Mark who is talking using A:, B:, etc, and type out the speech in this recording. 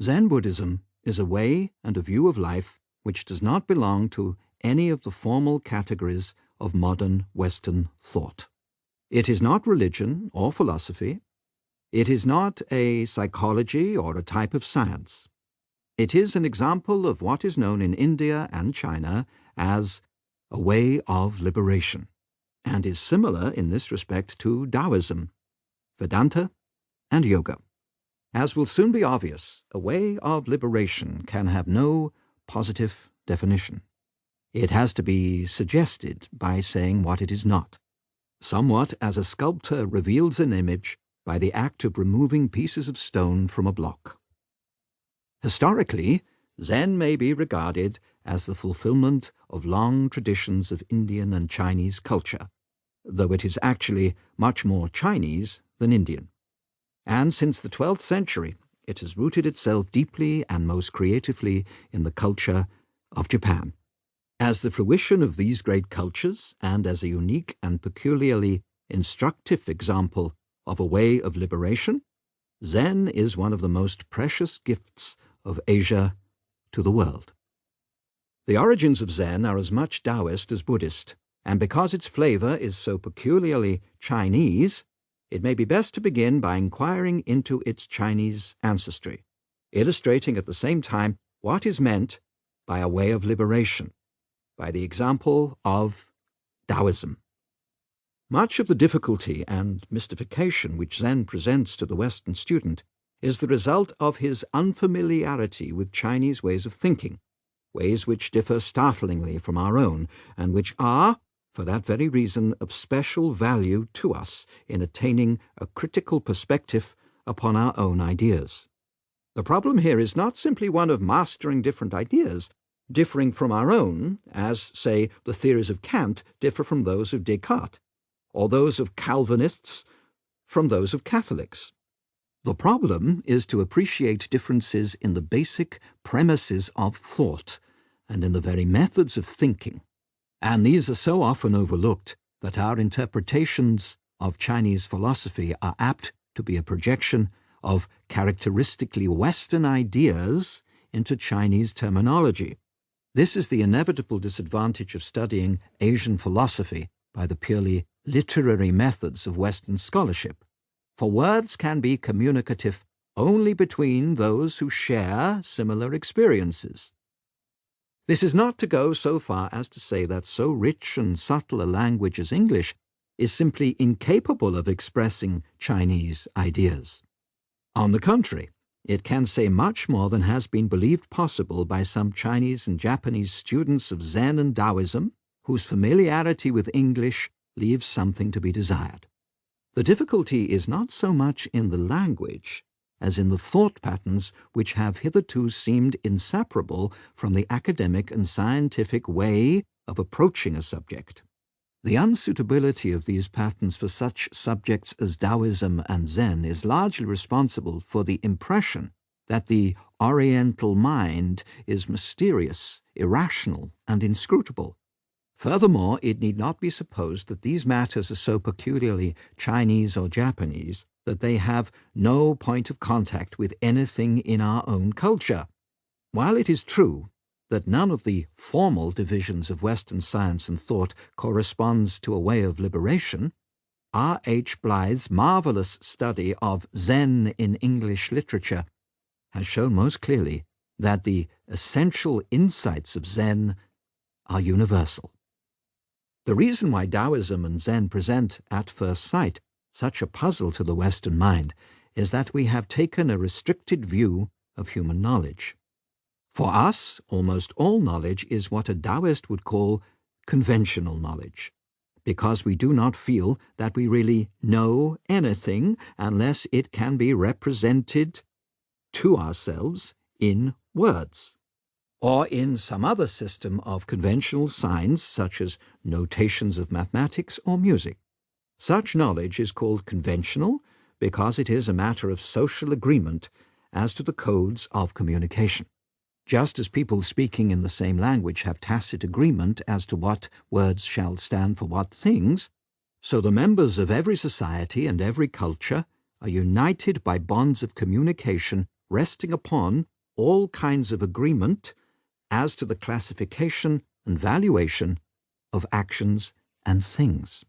A: Zen Buddhism is a way and a view of life which does not belong to any of the formal categories of modern Western thought. It is not religion or philosophy. It is not a psychology or a type of science. It is an example of what is known in India and China as a way of liberation, and is similar in this respect to Taoism, Vedanta, and yoga. As will soon be obvious, a way of liberation can have no positive definition. It has to be suggested by saying what it is not, somewhat as a sculptor reveals an image by the act of removing pieces of stone from a block. Historically, Zen may be regarded as the fulfillment of long traditions of Indian and Chinese culture, though it is actually much more Chinese than Indian. And since the 12th century, it has rooted itself deeply and most creatively in the culture of Japan. As the fruition of these great cultures, and as a unique and peculiarly instructive example of a way of liberation, Zen is one of the most precious gifts of Asia to the world. The origins of Zen are as much Taoist as Buddhist, and because its flavor is so peculiarly Chinese, it may be best to begin by inquiring into its Chinese ancestry, illustrating at the same time what is meant by a way of liberation, by the example of Taoism. Much of the difficulty and mystification which Zen presents to the Western student is the result of his unfamiliarity with Chinese ways of thinking, ways which differ startlingly from our own, and which are, for that very reason, of special value to us in attaining a critical perspective upon our own ideas. The problem here is not simply one of mastering different ideas, differing from our own, as, say, the theories of Kant differ from those of Descartes, or those of Calvinists from those of Catholics. The problem is to appreciate differences in the basic premises of thought and in the very methods of thinking. And these are so often overlooked that our interpretations of Chinese philosophy are apt to be a projection of characteristically Western ideas into Chinese terminology. This is the inevitable disadvantage of studying Asian philosophy by the purely literary methods of Western scholarship, for words can be communicative only between those who share similar experiences. This is not to go so far as to say that so rich and subtle a language as English is simply incapable of expressing Chinese ideas. On the contrary, it can say much more than has been believed possible by some Chinese and Japanese students of Zen and Taoism, whose familiarity with English leaves something to be desired. The difficulty is not so much in the language as in the thought patterns which have hitherto seemed inseparable from the academic and scientific way of approaching a subject. The unsuitability of these patterns for such subjects as Taoism and Zen is largely responsible for the impression that the Oriental mind is mysterious, irrational, and inscrutable. Furthermore, it need not be supposed that these matters are so peculiarly Chinese or Japanese that they have no point of contact with anything in our own culture. While it is true that none of the formal divisions of Western science and thought corresponds to a way of liberation, R. H. Blythe's marvelous study of Zen in English literature has shown most clearly that the essential insights of Zen are universal. The reason why Taoism and Zen present, at first sight, such a puzzle to the Western mind is that we have taken a restricted view of human knowledge. For us, almost all knowledge is what a Taoist would call conventional knowledge, because we do not feel that we really know anything unless it can be represented to ourselves in words, or in some other system of conventional signs such as notations of mathematics or music. Such knowledge is called conventional because it is a matter of social agreement as to the codes of communication. Just as people speaking in the same language have tacit agreement as to what words shall stand for what things, so the members of every society and every culture are united by bonds of communication resting upon all kinds of agreement as to the classification and valuation of actions and things.